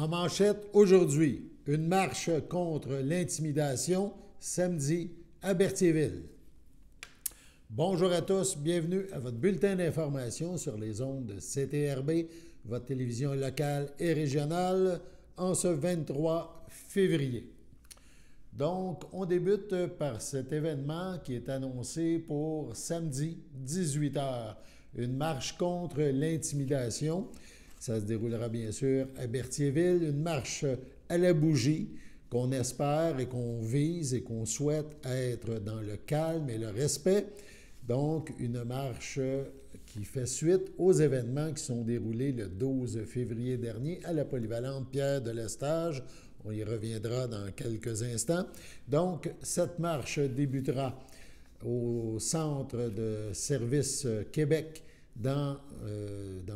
En manchette aujourd'hui, une marche contre l'intimidation samedi à Berthierville. Bonjour à tous, bienvenue à votre bulletin d'information sur les ondes de CTRB, votre télévision locale et régionale, en ce 23 février. Donc, on débute par cet événement qui est annoncé pour samedi 18h, une marche contre l'intimidation. Ça se déroulera bien sûr à Berthierville, une marche à la bougie qu'on espère et qu'on vise et qu'on souhaite être dans le calme et le respect. Donc, une marche qui fait suite aux événements qui sont déroulés le 12 février dernier à la polyvalente Pierre de Lestage. On y reviendra dans quelques instants. Donc, cette marche débutera au Centre de service Québec dans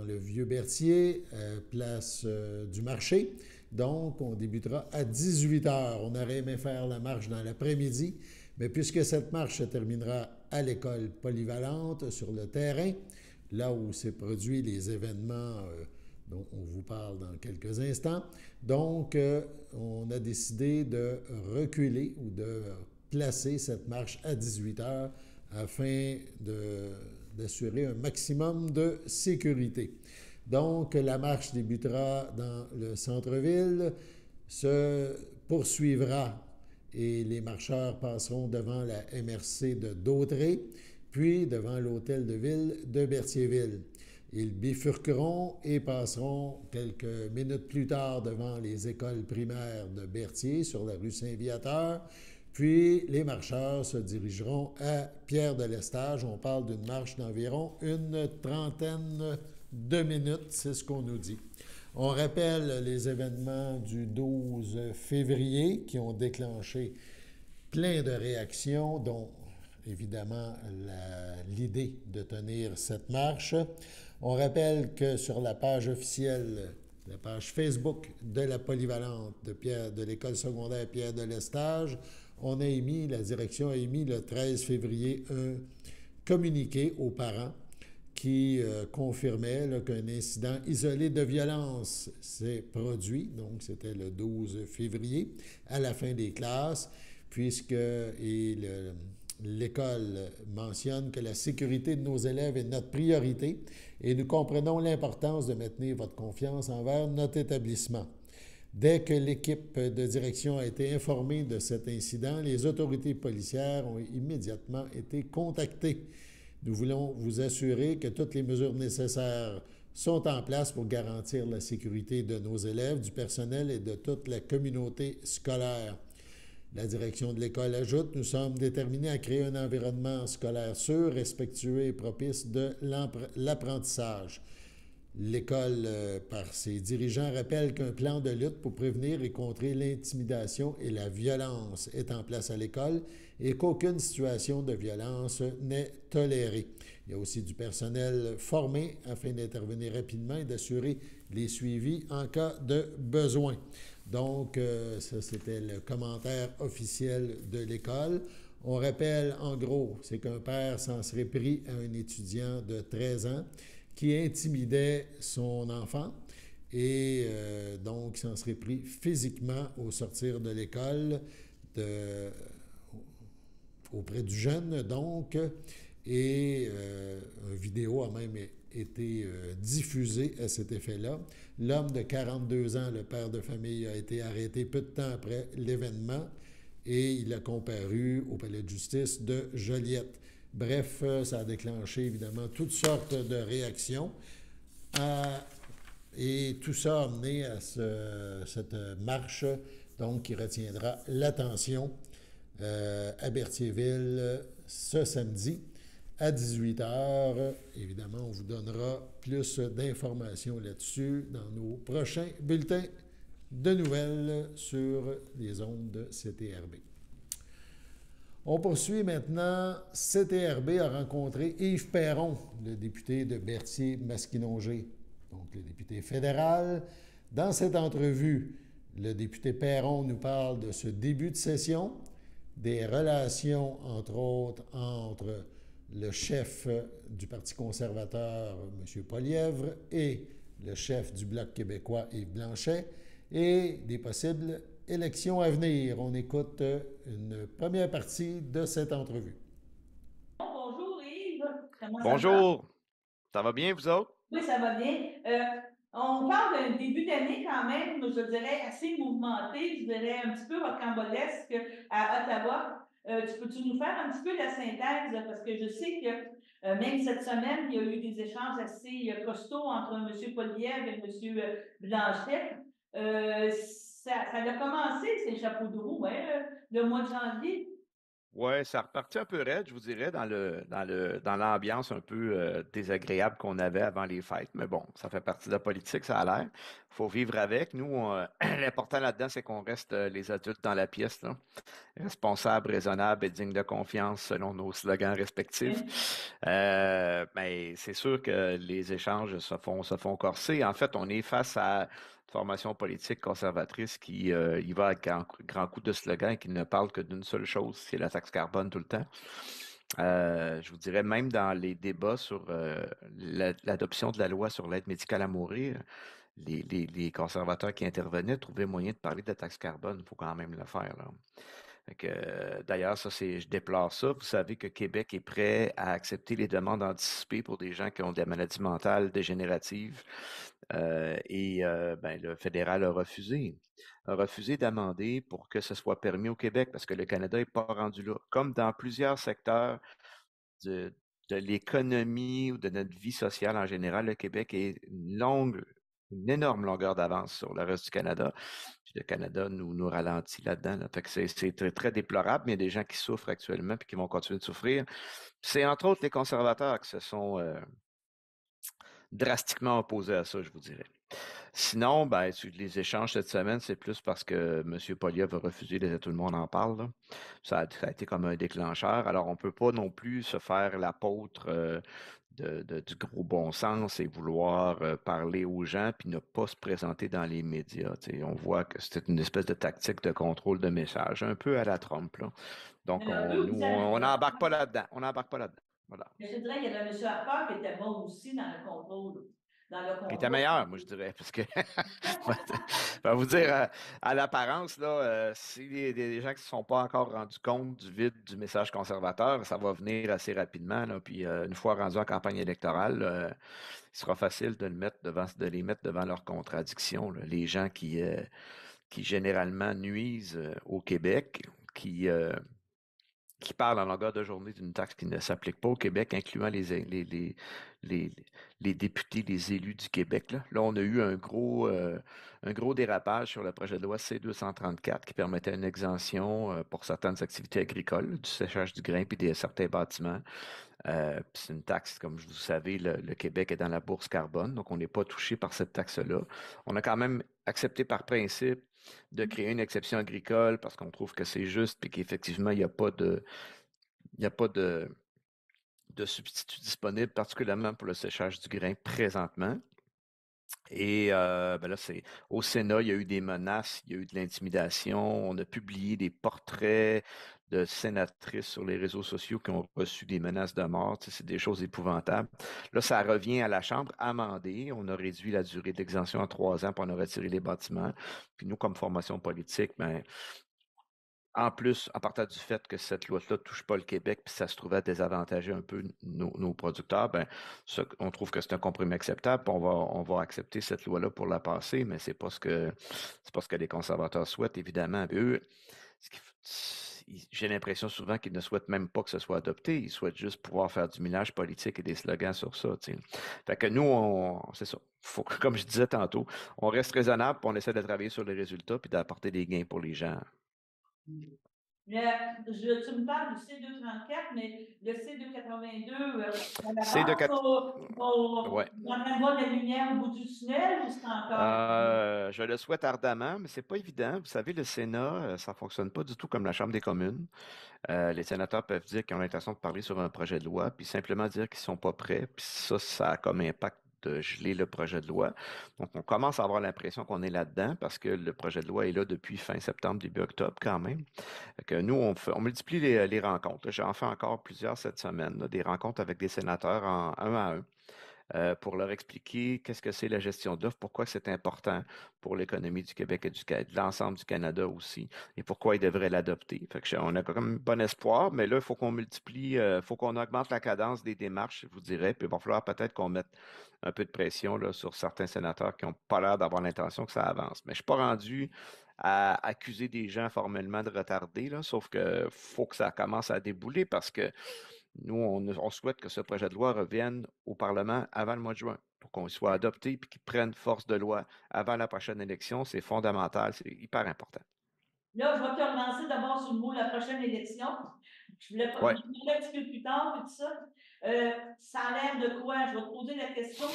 le Vieux-Berthier, place du marché. Donc, on débutera à 18h. On aurait aimé faire la marche dans l'après-midi, mais puisque cette marche se terminera à l'école polyvalente, sur le terrain, là où s'est produit les événements dont on vous parle dans quelques instants. Donc, on a décidé de reculer ou de placer cette marche à 18h afin d'assurer un maximum de sécurité. Donc, la marche débutera dans le centre-ville, se poursuivra et les marcheurs passeront devant la MRC de Dautré, puis devant l'hôtel de ville de Berthierville. Ils bifurqueront et passeront quelques minutes plus tard devant les écoles primaires de Berthier sur la rue Saint-Viateur. Puis les marcheurs se dirigeront à Pierre de Lestage. On parle d'une marche d'environ une trentaine de minutes, c'est ce qu'on nous dit. On rappelle les événements du 12 février qui ont déclenché plein de réactions, dont évidemment l'idée de tenir cette marche. On rappelle que sur la page officielle, la page Facebook de la polyvalente de l'école secondaire Pierre de Lestage, la direction a émis le 13 février un communiqué aux parents qui confirmait qu'un incident isolé de violence s'est produit, donc c'était le 12 février, à la fin des classes, puisque l'école mentionne que la sécurité de nos élèves est notre priorité et nous comprenons l'importance de maintenir votre confiance envers notre établissement. Dès que l'équipe de direction a été informée de cet incident, les autorités policières ont immédiatement été contactées. Nous voulons vous assurer que toutes les mesures nécessaires sont en place pour garantir la sécurité de nos élèves, du personnel et de toute la communauté scolaire. La direction de l'école ajoute « Nous sommes déterminés à créer un environnement scolaire sûr, respectueux et propice de l'apprentissage. » L'école, par ses dirigeants, rappelle qu'un plan de lutte pour prévenir et contrer l'intimidation et la violence est en place à l'école et qu'aucune situation de violence n'est tolérée. Il y a aussi du personnel formé afin d'intervenir rapidement et d'assurer les suivis en cas de besoin. Donc, ça, c'était le commentaire officiel de l'école. On rappelle, en gros, c'est qu'un père s'en serait pris à un étudiant de 13 ans qui intimidait son enfant et donc s'en serait pris physiquement au sortir de l'école auprès du jeune, donc, et une vidéo a même été diffusée à cet effet-là. L'homme de 42 ans, le père de famille, a été arrêté peu de temps après l'événement et il a comparu au palais de justice de Joliette. Bref, ça a déclenché évidemment toutes sortes de réactions et tout ça a amené à cette marche donc, qui retiendra l'attention à Berthierville ce samedi à 18h. Évidemment, on vous donnera plus d'informations là-dessus dans nos prochains bulletins de nouvelles sur les ondes de CTRB. On poursuit maintenant. CTRB a rencontré Yves Perron, le député de Berthier-Masquinongé, donc le député fédéral. Dans cette entrevue, le député Perron nous parle de ce début de session, des relations, entre autres, entre le chef du Parti conservateur, M. Poilievre, et le chef du Bloc québécois, Yves Blanchet, et des possibles élections à venir. On écoute une première partie de cette entrevue. Bonjour Yves, comment ça va? Bonjour, ça va bien vous autres? Oui, ça va bien. On parle d'un début d'année quand même, je dirais, assez mouvementé, je dirais un petit peu rocambolesque à Ottawa. Peux-tu nous faire un petit peu la synthèse? Parce que je sais que même cette semaine, il y a eu des échanges assez costauds entre M. Poilievre et M. Blanchet. Ça a commencé, ces chapeaux de roue, hein, le mois de janvier. Ouais, ça repartit un peu raide, je vous dirais, dans l'ambiance un peu désagréable qu'on avait avant les fêtes. Mais bon, ça fait partie de la politique, ça a l'air. Faut vivre avec. Nous, l'important là-dedans, c'est qu'on reste les adultes dans la pièce, là, responsables, raisonnables et dignes de confiance selon nos slogans respectifs. Hein? Mais c'est sûr que les échanges se font corser. En fait, on est face à une formation politique conservatrice qui y va avec grand coup de slogan et qui ne parle que d'une seule chose, c'est la taxe carbone tout le temps. Je vous dirais, même dans les débats sur l'adoption de la loi sur l'aide médicale à mourir, les conservateurs qui intervenaient trouvaient moyen de parler de la taxe carbone. Il faut quand même le faire, là. Fait que, d'ailleurs, je déplore ça. Vous savez que Québec est prêt à accepter les demandes anticipées pour des gens qui ont des maladies mentales dégénératives. Ben, le fédéral a refusé d'amender pour que ce soit permis au Québec parce que le Canada n'est pas rendu là. Comme dans plusieurs secteurs de, de l'économie ou de notre vie sociale en général, le Québec est une énorme longueur d'avance sur le reste du Canada. Puis le Canada nous ralentit là-dedans, là. Fait que c'est très, très déplorable, mais il y a des gens qui souffrent actuellement puis qui vont continuer de souffrir. C'est entre autres les conservateurs qui se sont drastiquement opposés à ça, je vous dirais. Sinon, ben, les échanges cette semaine, c'est plus parce que M. Poilievre a refusé de tout le monde en parle, là. Ça a été comme un déclencheur. Alors, on peut pas non plus se faire l'apôtre du gros bon sens et vouloir parler aux gens puis ne pas se présenter dans les médias. Tu sais, on voit que c'était une espèce de tactique de contrôle de message, un peu à la Trump, là. Donc, Un peu nous, aussi à on M. n'embarque pas là-dedans. On n'embarque pas là-dedans. Voilà. Mais je dirais qu'il y avait M. Harper qui était bon aussi dans le contrôle. Dans le Qui était contrôle. meilleur, moi, je dirais, parce que, je vais vous dire, à l'apparence, là, si des gens qui ne se sont pas encore rendus compte du vide du message conservateur, ça va venir assez rapidement, là, puis une fois rendu en campagne électorale, il sera facile de les mettre devant leurs contradictions, là. Les gens qui généralement nuisent au Québec, qui parle en longueur de journée d'une taxe qui ne s'applique pas au Québec, incluant les, les députés, les élus du Québec. Là, on a eu un gros dérapage sur le projet de loi C-234 qui permettait une exemption pour certaines activités agricoles, du séchage du grain et certains bâtiments. C'est une taxe, comme vous savez, le Québec est dans la bourse carbone, donc on n'est pas touché par cette taxe-là. On a quand même accepté par principe de créer une exception agricole parce qu'on trouve que c'est juste et qu'effectivement, il n'y a pas de substitut disponible, particulièrement pour le séchage du grain présentement. Et ben là, au Sénat, il y a eu des menaces, il y a eu de l'intimidation. On a publié des portraits de sénatrices sur les réseaux sociaux qui ont reçu des menaces de mort. Tu sais, c'est des choses épouvantables. Là, ça revient à la Chambre amendée. On a réduit la durée d'exemption à 3 ans, puis on a retiré les bâtiments. Puis nous, comme formation politique, ben, en plus, en partant du fait que cette loi-là ne touche pas le Québec, puis ça se trouvait à désavantager un peu nos producteurs, ben, on trouve que c'est un compromis acceptable, puis on va accepter cette loi-là pour la passer, mais c'est pas ce que les conservateurs souhaitent, évidemment. Puis eux, j'ai l'impression souvent qu'ils ne souhaitent même pas que ce soit adopté, ils souhaitent juste pouvoir faire du millage politique et des slogans sur ça, tu sais. Fait que nous, c'est ça. Comme je disais tantôt, on reste raisonnable, puis on essaie de travailler sur les résultats, puis d'apporter des gains pour les gens. Tu me parles du C-234, mais le C-282, à la C'est de base, quatre. Ouais. on est en train de voir la lumière au bout du tunnel ou c'est encore? Je le souhaite ardemment, mais c'est pas évident. Vous savez, le Sénat, ça fonctionne pas du tout comme la Chambre des communes. Les sénateurs peuvent dire qu'ils ont l'intention de parler sur un projet de loi, puis simplement dire qu'ils sont pas prêts. Puis ça a comme impact de geler le projet de loi. Donc, on commence à avoir l'impression qu'on est là-dedans parce que le projet de loi est là depuis fin septembre, début octobre quand même. Fait que nous, on multiplie les rencontres. J'en fais encore plusieurs cette semaine, là, des rencontres avec des sénateurs un à un. pour leur expliquer qu'est-ce que c'est la gestion d'offres, pourquoi c'est important pour l'économie du Québec et de l'ensemble du Canada aussi, et pourquoi ils devraient l'adopter. Fait que on a quand même bon espoir, mais là, il faut qu'on multiplie, il faut qu'on augmente la cadence des démarches, je vous dirais, puis il va falloir peut-être qu'on mette un peu de pression là, sur certains sénateurs qui n'ont pas l'air d'avoir l'intention que ça avance. Mais je ne suis pas rendu à accuser des gens formellement de retarder, là, sauf que faut que ça commence à débouler parce que nous, on souhaite que ce projet de loi revienne au Parlement avant le mois de juin pour qu'on soit adopté et qu'il prenne force de loi avant la prochaine élection. C'est fondamental, c'est hyper important. Là, je vais te relancer d'abord sur le mot la prochaine élection. Je voulais pas Ouais. je voulais un petit peu plus tard, et tout ça. Ça a l'air de quoi? Je vais te poser la question.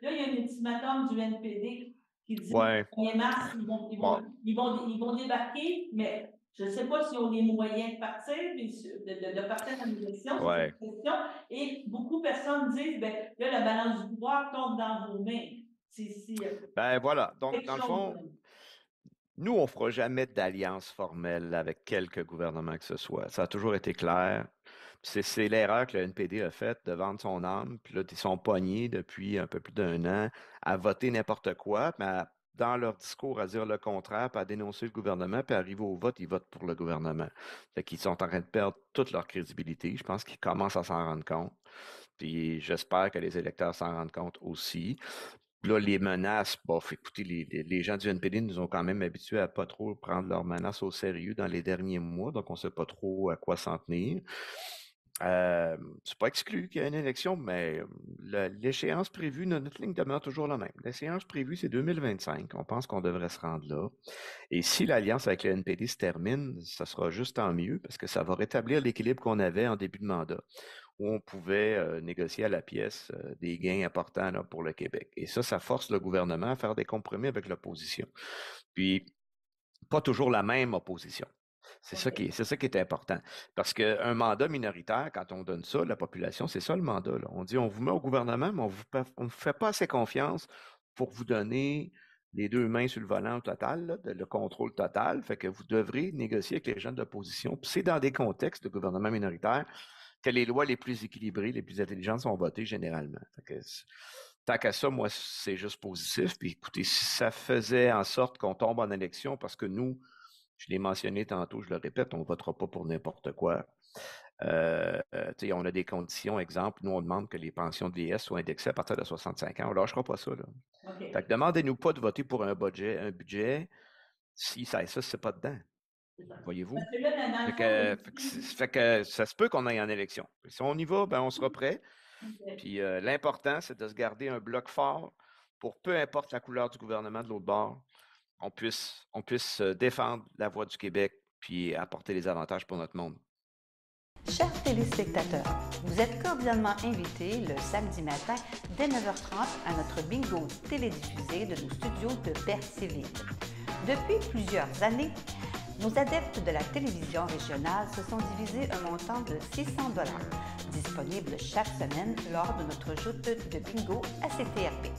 Là, il y a un ultimatum du NPD qui dit Ouais. que le 1er mars, ils vont débarquer, mais je ne sais pas s'ils ont les moyens de partir, de partir en élection, Ouais. c'est une question. Et beaucoup de personnes disent, ben, là, la balance du pouvoir tombe dans vos mains. Ben voilà. Donc, dans le fond, nous, on ne fera jamais d'alliance formelle avec quelque gouvernement que ce soit. Ça a toujours été clair. C'est l'erreur que le NPD a faite de vendre son âme. Puis là, ils sont pognés depuis un peu plus d'un an à voter n'importe quoi, mais dans leur discours à dire le contraire, puis à dénoncer le gouvernement, puis arriver au vote, ils votent pour le gouvernement. Fait qu'ils sont en train de perdre toute leur crédibilité. Je pense qu'ils commencent à s'en rendre compte. Puis j'espère que les électeurs s'en rendent compte aussi. Là, les menaces, bof, écoutez, les gens du NPD nous ont quand même habitués à pas trop prendre leurs menaces au sérieux dans les derniers mois, donc on ne sait pas trop à quoi s'en tenir. C'est pas exclu qu'il y ait une élection, mais l'échéance prévue, notre ligne demeure toujours la même. L'échéance prévue, c'est 2025. On pense qu'on devrait se rendre là. Et si l'alliance avec le NPD se termine, ça sera juste tant mieux, parce que ça va rétablir l'équilibre qu'on avait en début de mandat, où on pouvait négocier à la pièce des gains importants là, pour le Québec. Et ça force le gouvernement à faire des compromis avec l'opposition. Puis, pas toujours la même opposition. C'est ça qui est important. Parce qu'un mandat minoritaire, quand on donne ça, la population, c'est ça le mandat. Là. On dit, on vous met au gouvernement, mais on ne vous fait pas assez confiance pour vous donner les deux mains sur le volant au total, là, le contrôle total. Fait que vous devrez négocier avec les gens de l'opposition. Puis c'est dans des contextes de gouvernement minoritaire que les lois les plus équilibrées, les plus intelligentes sont votées généralement. Tant qu'à ça, moi, c'est juste positif. Puis écoutez, si ça faisait en sorte qu'on tombe en élection, parce que nous, je l'ai mentionné tantôt, je le répète, on ne votera pas pour n'importe quoi. On a des conditions, exemple, nous, on demande que les pensions de l'IS soient indexées à partir de 65 ans. On ne lâchera pas ça. Là. Okay. Fait que demandez-nous pas de voter pour un budget si ça c'est pas dedans. Voyez-vous? Fait que ça se peut qu'on aille en élection. Si on y va, ben on sera prêt. Okay. Puis l'important, c'est de se garder un bloc fort pour peu importe la couleur du gouvernement de l'autre bord, on puisse défendre la voix du Québec puis apporter les avantages pour notre monde. Chers téléspectateurs, vous êtes cordialement invités le samedi matin dès 9h30 à notre bingo télédiffusé de nos studios de Berthierville. Depuis plusieurs années, nos adeptes de la télévision régionale se sont divisés un montant de 600 $, disponible chaque semaine lors de notre joute de bingo à CTRP.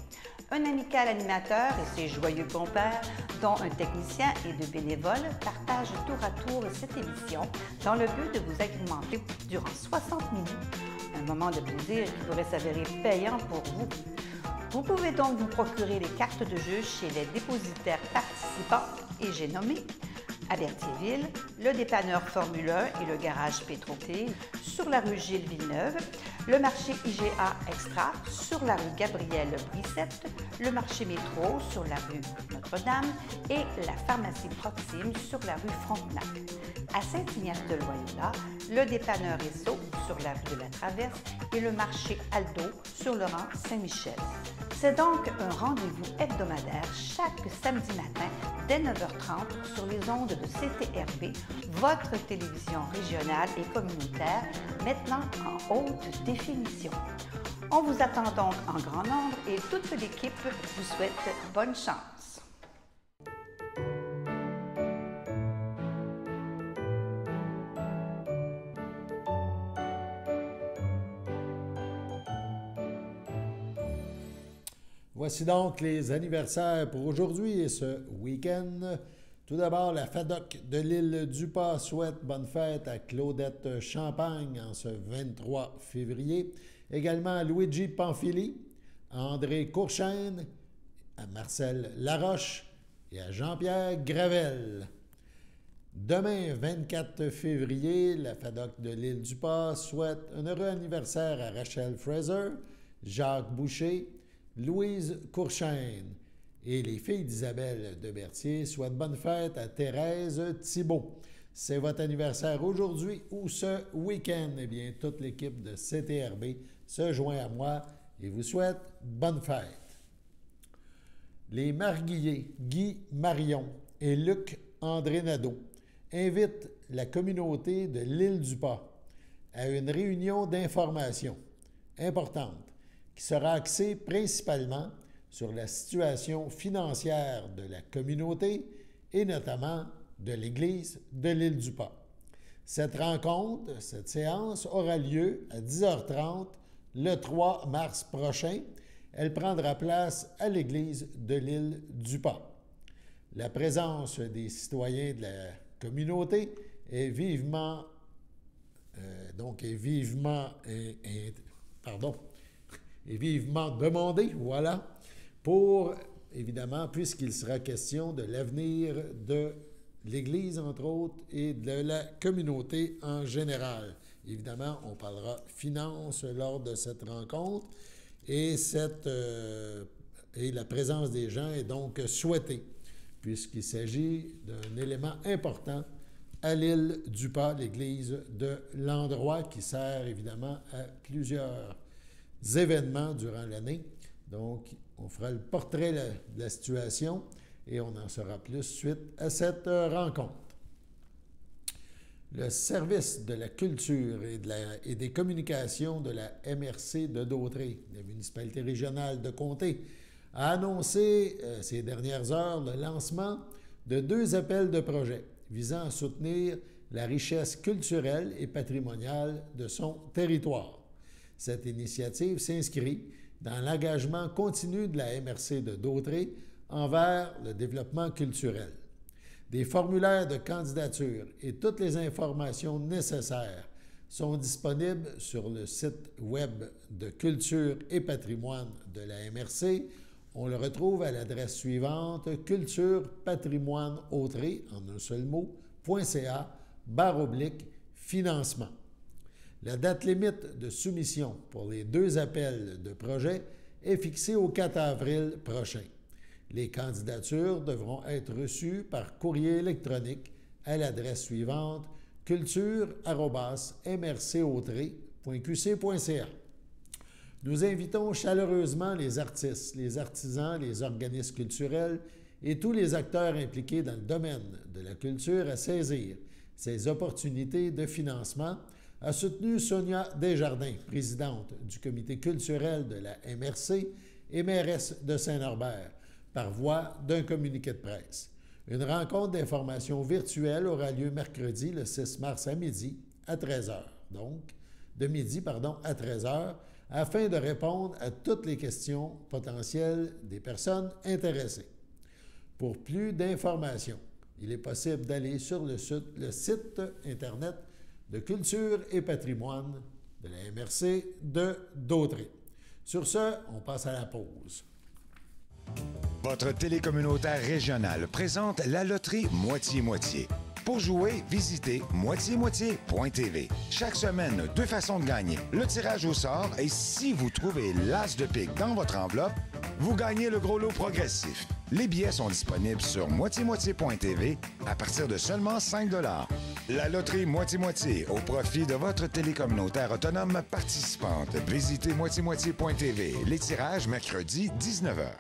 Un amical animateur et ses joyeux compères, dont un technicien et deux bénévoles, partagent tour à tour cette émission dans le but de vous agrémenter durant 60 minutes. Un moment de plaisir qui pourrait s'avérer payant pour vous. Vous pouvez donc vous procurer les cartes de jeu chez les dépositaires participants et j'ai nommé à Berthierville, le dépanneur Formule 1 et le garage Pétroté sur la rue Gilles Villeneuve, le marché IGA Extra sur la rue Gabrielle Brissette, le marché Métro sur la rue Notre-Dame et la pharmacie Proxime sur la rue Frontenac. À Saint-Ignace-de-Loyola, le dépanneur Esso sur la rue de la Traverse et le marché Aldo sur le rang Saint-Michel. C'est donc un rendez-vous hebdomadaire chaque samedi matin dès 9h30 sur les ondes de CTRP, votre télévision régionale et communautaire, maintenant en haute définition. On vous attend donc en grand nombre et toute l'équipe vous souhaite bonne chance. Voici donc les anniversaires pour aujourd'hui et ce week-end. Tout d'abord, la FADOC de l'île du Pas souhaite bonne fête à Claudette Champagne en ce 23 février. Également à Luigi Pamphili, à André Courchaine, à Marcel Laroche et à Jean-Pierre Gravel. Demain, 24 février, la FADOC de l'île du Pas souhaite un heureux anniversaire à Rachel Fraser, Jacques Boucher, Louise Courchaine. Et les filles d'Isabelle de Berthier souhaitent bonne fête à Thérèse Thibault. C'est votre anniversaire aujourd'hui ou ce week-end? Eh bien, toute l'équipe de CTRB se joint à moi et vous souhaite bonne fête. Les Marguillés, Guy Marion et Luc André Nadeau invitent la communauté de l'île du Pas à une réunion d'information importante qui sera axée principalement sur la situation financière de la communauté et notamment de l'Église de l'île du Pas. Cette rencontre, cette séance aura lieu à 10h30 le 3 mars prochain. Elle prendra place à l'Église de l'île du Pas. La présence des citoyens de la communauté est vivement demandée, voilà, pour, évidemment, puisqu'il sera question de l'avenir de l'Église, entre autres, et de la communauté en général. Évidemment, on parlera finances lors de cette rencontre et la présence des gens est donc souhaitée, puisqu'il s'agit d'un élément important à l'île du Pas, l'église de l'endroit qui sert évidemment à plusieurs événements durant l'année. Donc, on fera le portrait de la situation et on en saura plus suite à cette rencontre. Le service de la culture et des communications de la MRC de Dautrey, la municipalité régionale de Comté, a annoncé ces dernières heures le lancement de 2 appels de projets visant à soutenir la richesse culturelle et patrimoniale de son territoire. Cette initiative s'inscrit dans l'engagement continu de la MRC de Dautrey envers le développement culturel. Des formulaires de candidature et toutes les informations nécessaires sont disponibles sur le site web de Culture et patrimoine de la MRC. On le retrouve à l'adresse suivante: culturepatrimoineautrey, en un seul mot, .ca/financement. La date limite de soumission pour les 2 appels de projet est fixée au 4 avril prochain. Les candidatures devront être reçues par courrier électronique à l'adresse suivante: culture@mrcautrey.qc.ca. Nous invitons chaleureusement les artistes, les artisans, les organismes culturels et tous les acteurs impliqués dans le domaine de la culture à saisir ces opportunités de financement, a soutenu Sonia Desjardins, présidente du comité culturel de la MRC et mairesse de Saint-Norbert, par voie d'un communiqué de presse. Une rencontre d'information virtuelle aura lieu mercredi, le 6 mars à midi, à 13h. Donc, de midi, à 13h, afin de répondre à toutes les questions potentielles des personnes intéressées. Pour plus d'informations, il est possible d'aller sur le site Internet de Culture et patrimoine de la MRC de Dautrey. Sur ce, on passe à la pause. Votre télécommunautaire régional présente la loterie Moitié-Moitié. Pour jouer, visitez moitié-moitié.tv. Chaque semaine, 2 façons de gagner. Le tirage au sort et si vous trouvez l'as de pique dans votre enveloppe, vous gagnez le gros lot progressif. Les billets sont disponibles sur moitié-moitié.tv à partir de seulement 5 $. La loterie Moitié-Moitié au profit de votre télécommunautaire autonome participante. Visitez moitié-moitié.tv. Les tirages mercredi 19h.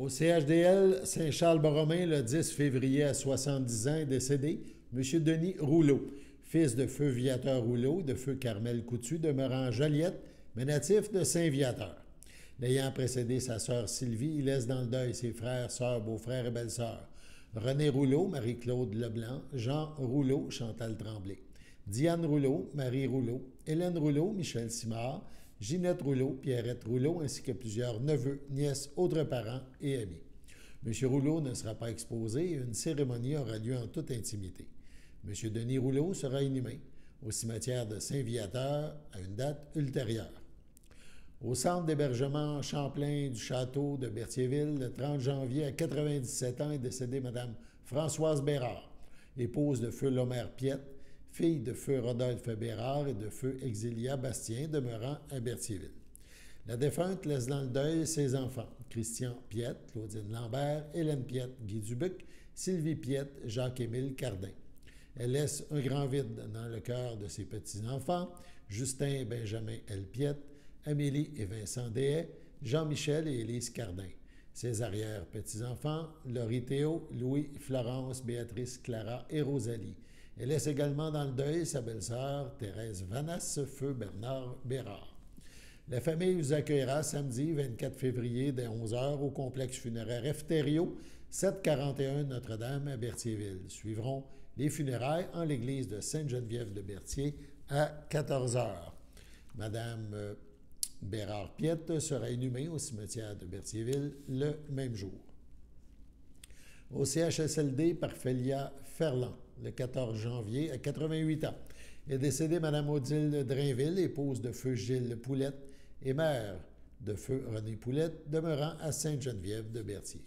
Au CHDL Saint-Charles-Borromée, le 10 février à 70 ans, est décédé M. Denis Rouleau, fils de feu Viateur Rouleau, de feu Carmel Coutu, demeurant à Joliette, mais natif de Saint-Viateur. L'ayant précédé sa sœur Sylvie, il laisse dans le deuil ses frères, sœurs, beaux-frères et belles-sœurs. René Rouleau, Marie-Claude Leblanc, Jean Rouleau, Chantal Tremblay, Diane Rouleau, Marie Rouleau, Hélène Rouleau, Michel Simard, Ginette Rouleau, Pierrette Rouleau, ainsi que plusieurs neveux, nièces, autres parents et amis. M. Rouleau ne sera pas exposé et une cérémonie aura lieu en toute intimité. M. Denis Rouleau sera inhumé au cimetière de Saint-Viateur à une date ultérieure. Au centre d'hébergement Champlain du château de Berthierville, le 30 janvier, à 97 ans, est décédée Mme Françoise Bérard, épouse de feu Lomère Piette, fille de feu Rodolphe Bérard et de feu Exilia Bastien, demeurant à Berthierville. La défunte laisse dans le deuil ses enfants, Christian Piette, Claudine Lambert, Hélène Piette, Guy Dubuc, Sylvie Piette, Jacques-Émile Cardin. Elle laisse un grand vide dans le cœur de ses petits-enfants, Justin Benjamin L. Piette, Amélie et Vincent Deshaies, Jean-Michel et Élise Cardin. Ses arrière-petits-enfants, Laurie Théo, Louis, Florence, Béatrice, Clara et Rosalie. Elle laisse également dans le deuil sa belle-sœur, Thérèse Vanasse, feu Bernard Bérard. La famille vous accueillera samedi 24 février dès 11h au complexe funéraire Efterio, 741 Notre-Dame à Berthierville. Suivront les funérailles en l'église de Sainte-Geneviève-de-Berthier à 14h. Madame Bérard Piette sera inhumée au cimetière de Berthierville le même jour. Au CHSLD Parphélia Ferland, le 14 janvier, à 88 ans, est décédée Mme Odile Drainville, épouse de feu Gilles Poulette et mère de feu René Poulette, demeurant à Sainte-Geneviève-de-Berthier.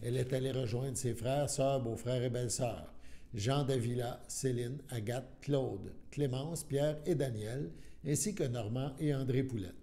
Elle est allée rejoindre ses frères, sœurs, beaux-frères et belles-sœurs, Jean Davila, Céline, Agathe, Claude, Clémence, Pierre et Daniel, ainsi que Normand et André Poulette.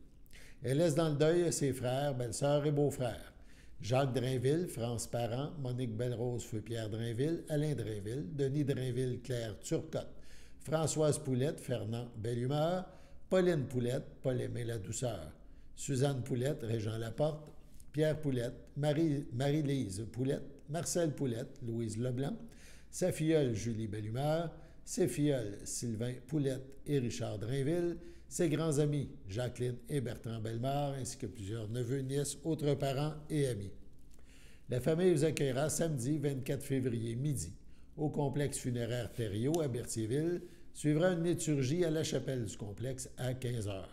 Elle laisse dans le deuil ses frères, belles-sœurs et beaux-frères, Jacques Drainville, France Parent, Monique Belrose, feu Pierre Drainville, Alain Drainville, Denis Drainville, Claire Turcotte, Françoise Poulette, Fernand Bellumeur, Pauline Poulette, Paul Aimé La Douceur, Suzanne Poulette, Régent Laporte, Pierre Poulette, Marie-Lise Poulette, Marcel Poulette, Louise Leblanc, sa filleule Julie Bellumeur, ses filleuls Sylvain Poulette et Richard Drainville, ses grands amis Jacqueline et Bertrand Bellemare, ainsi que plusieurs neveux, nièces, autres parents et amis. La famille vous accueillera samedi 24 février midi au complexe funéraire Thériault à Berthierville. Suivra une liturgie à la chapelle du complexe à 15h.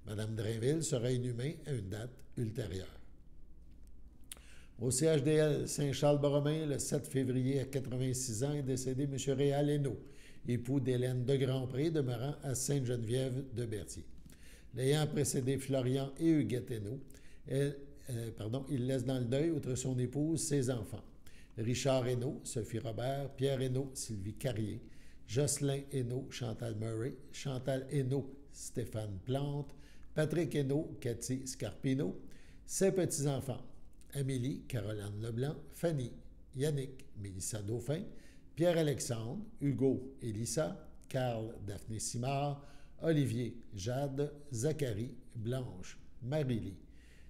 Madame Drainville sera inhumée à une date ultérieure. Au CHDL Saint-Charles-Borromée, le 7 février à 86 ans, est décédé M. Réal Hainaut, époux d'Hélène de Grandpré, demeurant à Sainte-Geneviève-de-Berthier. L'ayant précédé Florian et Huguette Hainaut, il laisse dans le deuil, outre son épouse, ses enfants. Richard Hainaut, Sophie Robert, Pierre Hainaut, Sylvie Carrier, Jocelyn Hainaut, Chantal Murray, Chantal Hainaut, Stéphane Plante, Patrick Hainaut, Cathy Scarpino, ses petits-enfants, Amélie, Caroline Leblanc, Fanny, Yannick, Mélissa Dauphin, Pierre-Alexandre, Hugo, Élissa, Carl, Daphné Simard, Olivier, Jade, Zachary, Blanche, Marie-Lie,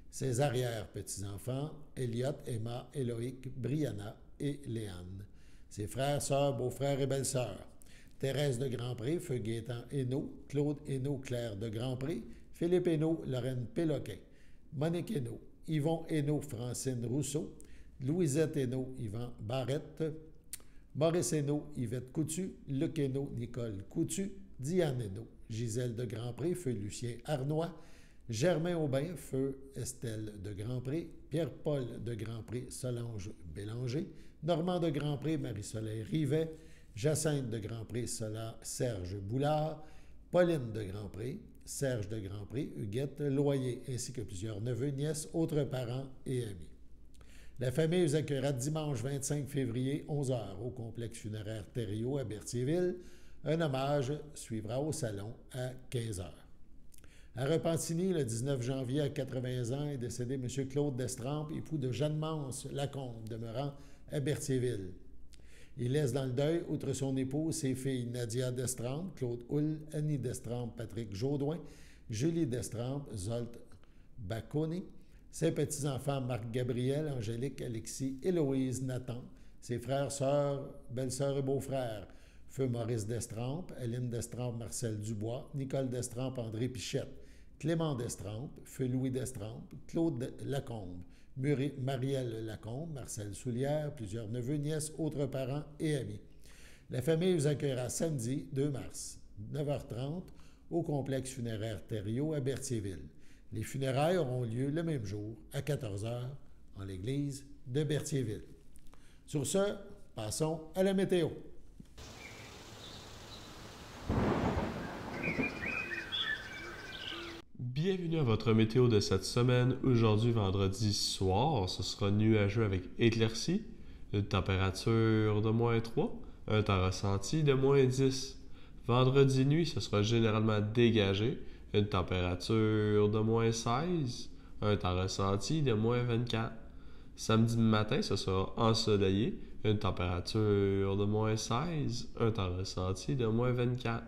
ses arrière-petits-enfants, Elliot, Emma, Éloïque, Brianna et Léane, ses frères, sœurs, beaux-frères et belles-sœurs, Thérèse de Grandpré, feu Gaétan Hainaut, Claude Hainaut, Claire de Grandpré, Philippe Hainaut, Lorraine Péloquin, Monique Hainaut, Yvon Hainaut, Francine Rousseau, Louisette Hainaut, Yvan Barrette, Maurice Hainaut, Yvette Coutu, Luc Hainaut, Nicole Coutu, Diane Hainaut, Gisèle de Grandpré, feu Lucien Arnois, Germain Aubin, feu Estelle de Grandpré, Pierre-Paul de Grandpré, Solange Bélanger, Normand de Grandpré, Marie-Soleil Rivet, Jacinthe de Grandpré, Serge Boulard, Pauline de Grandpré, Serge de Grandpré, Huguette Loyer, ainsi que plusieurs neveux, nièces, autres parents et amis. La famille vous accueillera dimanche 25 février, 11h, au complexe funéraire Thériault à Berthierville. Un hommage suivra au salon à 15h. À Repentigny, le 19 janvier, à 80 ans, est décédé M. Claude Destrempes, époux de Jeanne Mance Lacombe, demeurant à Berthierville. Il laisse dans le deuil, outre son épouse, ses filles Nadia Destrempes, Claude Hull, Annie Destrempes, Patrick Jaudoin, Julie Destrempes, Zolt Baconi, Ses petits-enfants Marc-Gabriel, Angélique, Alexis, Héloïse, Nathan. Ses frères, sœurs, belles-sœurs et beaux-frères. Feu Maurice Destrempes, Aline Destrempes, Marcel Dubois, Nicole Destrempes, André Pichette, Clément Destrempes, Feu Louis Destrempes, Claude Lacombe, Marielle Lacombe, Marcel Soulière, plusieurs neveux, nièces, autres parents et amis. La famille vous accueillera samedi 2 mars, 9h30, au complexe funéraire Thériault à Berthierville. Les funérailles auront lieu le même jour, à 14h, en l'église de Berthierville. Sur ce, passons à la météo. Bienvenue à votre météo de cette semaine. Aujourd'hui, vendredi soir, ce sera nuageux avec éclaircies, une température de -3, un temps ressenti de -10. Vendredi nuit, ce sera généralement dégagé, une température de -16, un temps ressenti de -24. Samedi matin, ce sera ensoleillé, une température de -16, un temps ressenti de -24.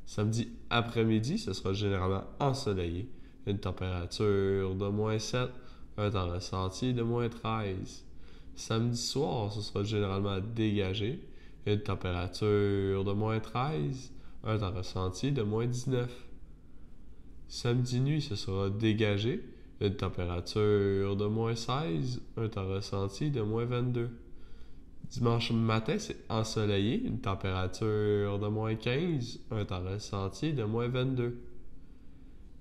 Samedi après-midi, ce sera généralement ensoleillé, une température de -7, un temps ressenti de -13. Samedi soir, ce sera généralement dégagé, une température de -13, un temps ressenti de -19. Samedi nuit, ce sera dégagé, une température de -16, un temps ressenti de -22. Dimanche matin, c'est ensoleillé, une température de -15, un temps ressenti de -22.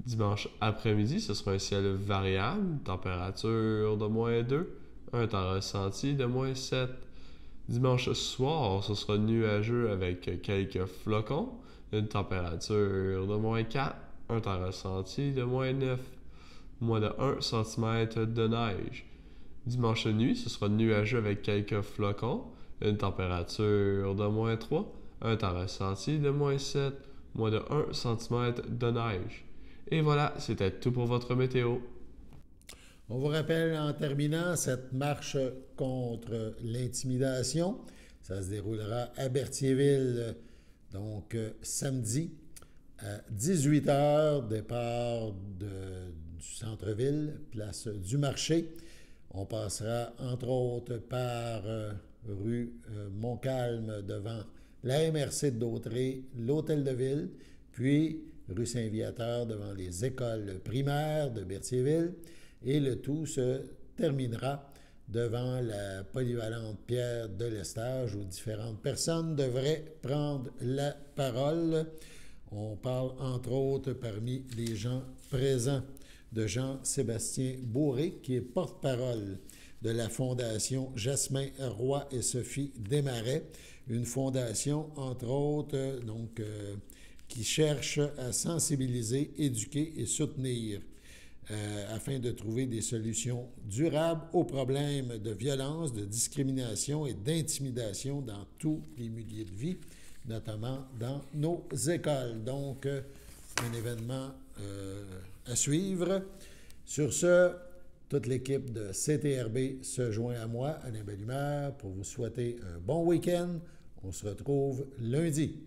Dimanche après-midi, ce sera un ciel variable, température de -2, un temps ressenti de -7. Dimanche soir, ce sera nuageux avec quelques flocons, une température de -4, un temps ressenti de -9, moins de 1 cm de neige. Dimanche nuit, ce sera nuageux avec quelques flocons, une température de -3, un temps ressenti de -7, moins de 1 cm de neige. Et voilà, c'était tout pour votre météo. On vous rappelle en terminant cette marche contre l'intimidation. Ça se déroulera à Berthierville, donc samedi à 18h, départ du centre-ville, place du marché. On passera entre autres par rue Montcalm devant la MRC de Dautré, l'Hôtel de Ville, puis rue Saint-Viateur devant les écoles primaires de Berthierville, et le tout se terminera devant la polyvalente Pierre de l'Estage où différentes personnes devraient prendre la parole. On parle entre autres parmi les gens présents de Jean-Sébastien Bourré, qui est porte-parole de la Fondation Jasmin Roy et Sophie Desmarais, une fondation, entre autres, qui cherche à sensibiliser, éduquer et soutenir afin de trouver des solutions durables aux problèmes de violence, de discrimination et d'intimidation dans tous les milieux de vie, notamment dans nos écoles. Donc, un événement à suivre. Sur ce, toute l'équipe de CTRB se joint à moi, Alain Bellumeur, pour vous souhaiter un bon week-end. On se retrouve lundi.